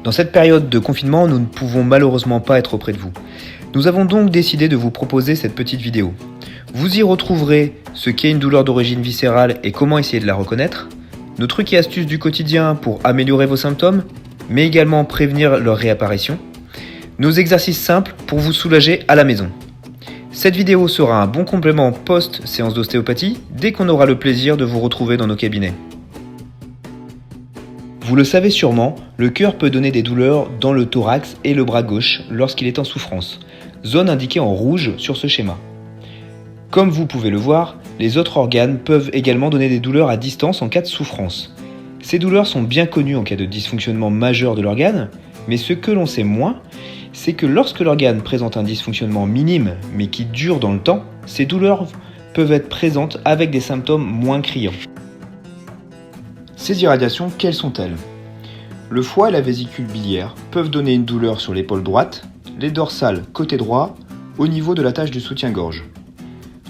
Dans cette période de confinement, nous ne pouvons malheureusement pas être auprès de vous. Nous avons donc décidé de vous proposer cette petite vidéo. Vous y retrouverez ce qu'est une douleur d'origine viscérale et comment essayer de la reconnaître, nos trucs et astuces du quotidien pour améliorer vos symptômes, mais également prévenir leur réapparition, nos exercices simples pour vous soulager à la maison. Cette vidéo sera un bon complément post-séance d'ostéopathie dès qu'on aura le plaisir de vous retrouver dans nos cabinets. Vous le savez sûrement, le cœur peut donner des douleurs dans le thorax et le bras gauche lorsqu'il est en souffrance, zone indiquée en rouge sur ce schéma. Comme vous pouvez le voir, les autres organes peuvent également donner des douleurs à distance en cas de souffrance. Ces douleurs sont bien connues en cas de dysfonctionnement majeur de l'organe, mais ce que l'on sait moins, c'est que lorsque l'organe présente un dysfonctionnement minime mais qui dure dans le temps, ces douleurs peuvent être présentes avec des symptômes moins criants. Ces irradiations, quelles sont-elles ? Le foie et la vésicule biliaire peuvent donner une douleur sur l'épaule droite, les dorsales côté droit, au niveau de l'attache du soutien-gorge.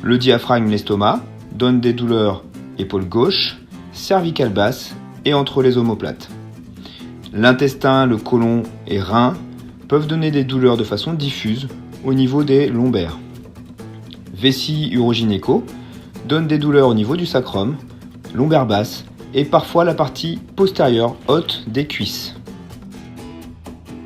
Le diaphragme, l'estomac, donne des douleurs épaule gauche, cervicale basse et entre les omoplates. L'intestin, le côlon et reins peuvent donner des douleurs de façon diffuse au niveau des lombaires. Vessie urogynéco donne des douleurs au niveau du sacrum, lombaire basse et parfois la partie postérieure haute des cuisses.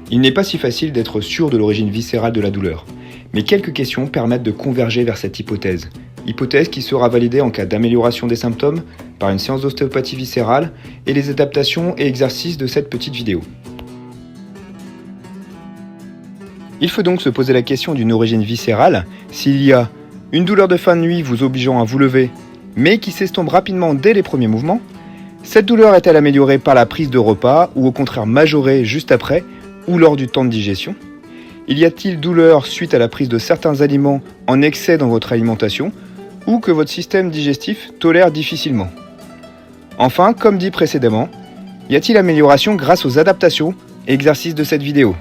Il n'est pas si facile d'être sûr de l'origine viscérale de la douleur, mais quelques questions permettent de converger vers cette hypothèse. Hypothèse qui sera validée en cas d'amélioration des symptômes par une séance d'ostéopathie viscérale et les adaptations et exercices de cette petite vidéo. Il faut donc se poser la question d'une origine viscérale s'il y a une douleur de fin de nuit vous obligeant à vous lever, mais qui s'estompe rapidement dès les premiers mouvements. Cette douleur est-elle améliorée par la prise de repas ou au contraire majorée juste après ou lors du temps de digestion ? Y a-t-il douleur suite à la prise de certains aliments en excès dans votre alimentation ou que votre système digestif tolère difficilement ? Enfin, comme dit précédemment, y a-t-il amélioration grâce aux adaptations et exercices de cette vidéo ?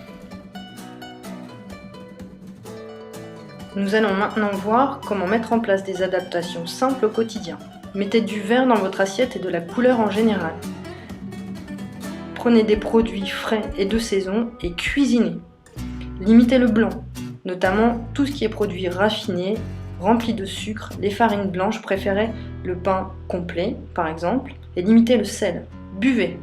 Nous allons maintenant voir comment mettre en place des adaptations simples au quotidien. Mettez du vert dans votre assiette et de la couleur en général. Prenez des produits frais et de saison et cuisinez. Limitez le blanc, notamment tout ce qui est produit raffiné, rempli de sucre, les farines blanches, préférez le pain complet par exemple, et limitez le sel. Buvez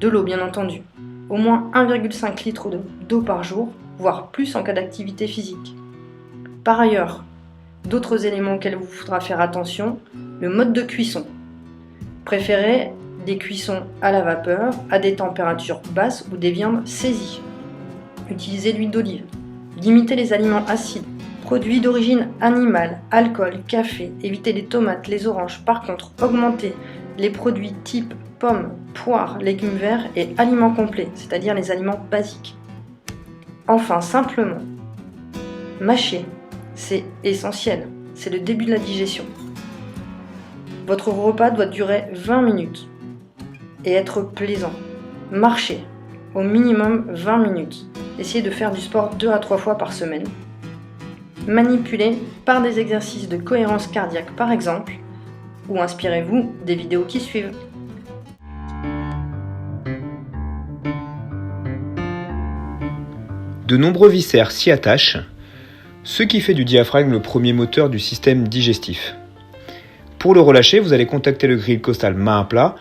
de l'eau bien entendu, au moins 1,5 litre d'eau par jour, voire plus en cas d'activité physique. Par ailleurs, d'autres éléments auxquels vous faudra faire attention, le mode de cuisson. Préférez des cuissons à la vapeur, à des températures basses ou des viandes saisies. Utilisez l'huile d'olive. Limitez les aliments acides. Produits d'origine animale, alcool, café. Évitez les tomates, les oranges. Par contre, augmentez les produits type pommes, poires, légumes verts et aliments complets, c'est-à-dire les aliments basiques. Enfin, simplement, mâchez. C'est essentiel. C'est le début de la digestion. Votre repas doit durer 20 minutes et être plaisant. Marchez au minimum 20 minutes. Essayez de faire du sport 2 à 3 fois par semaine. Manipulez par des exercices de cohérence cardiaque par exemple, ou inspirez-vous des vidéos qui suivent. De nombreux viscères s'y attachent, ce qui fait du diaphragme le premier moteur du système digestif. Pour le relâcher, vous allez contacter le grille costal main à plat,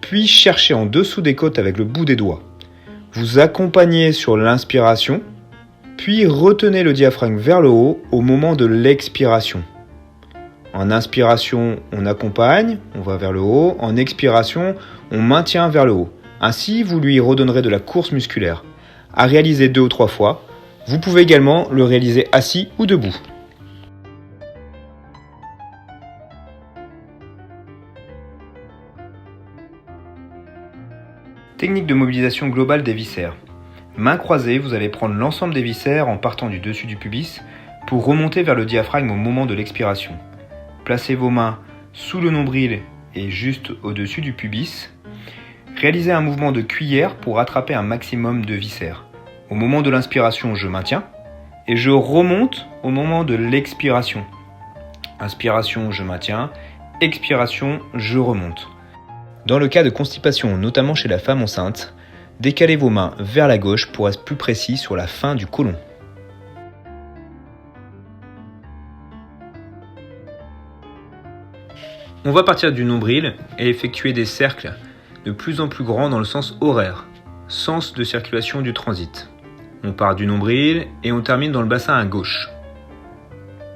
puis chercher en dessous des côtes avec le bout des doigts. Vous accompagnez sur l'inspiration, puis retenez le diaphragme vers le haut au moment de l'expiration. En inspiration, on accompagne, on va vers le haut. En expiration, on maintient vers le haut. Ainsi, vous lui redonnerez de la course musculaire. À réaliser 2 ou 3 fois. Vous pouvez également le réaliser assis ou debout. Technique de mobilisation globale des viscères. Main croisée, vous allez prendre l'ensemble des viscères en partant du dessus du pubis pour remonter vers le diaphragme au moment de l'expiration. Placez vos mains sous le nombril et juste au-dessus du pubis. Réalisez un mouvement de cuillère pour attraper un maximum de viscères. Au moment de l'inspiration, je maintiens et je remonte au moment de l'expiration. Inspiration, je maintiens. Expiration, je remonte. Dans le cas de constipation, notamment chez la femme enceinte, Décalez vos mains vers la gauche pour être plus précis sur la fin du côlon. On va partir du nombril et effectuer des cercles de plus en plus grands dans le sens horaire, sens de circulation du transit. On part du nombril et on termine dans le bassin à gauche.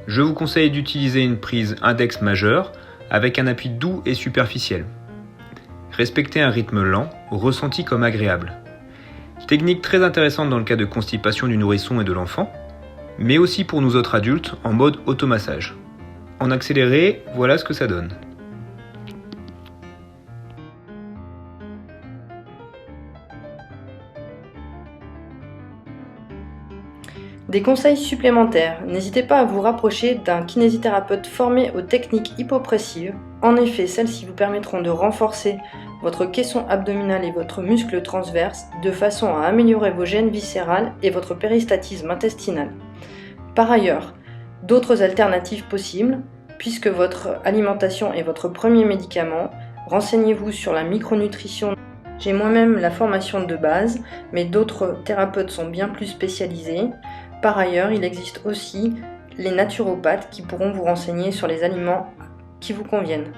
Je vous conseille d'utiliser une prise index majeur avec un appui doux et superficiel. Respectez un rythme lent, ressenti comme agréable. Technique très intéressante dans le cas de constipation du nourrisson et de l'enfant, mais aussi pour nous autres adultes en mode automassage. En accéléré, voilà ce que ça donne. Des conseils supplémentaires, n'hésitez pas à vous rapprocher d'un kinésithérapeute formé aux techniques hypopressives. En effet, celles-ci vous permettront de renforcer votre caisson abdominal et votre muscle transverse de façon à améliorer vos gaines viscérales et votre péristatisme intestinal. Par ailleurs, d'autres alternatives possibles, puisque votre alimentation est votre premier médicament, renseignez-vous sur la micronutrition. J'ai moi-même la formation de base, mais d'autres thérapeutes sont bien plus spécialisés. Par ailleurs, il existe aussi les naturopathes qui pourront vous renseigner sur les aliments qui vous conviennent.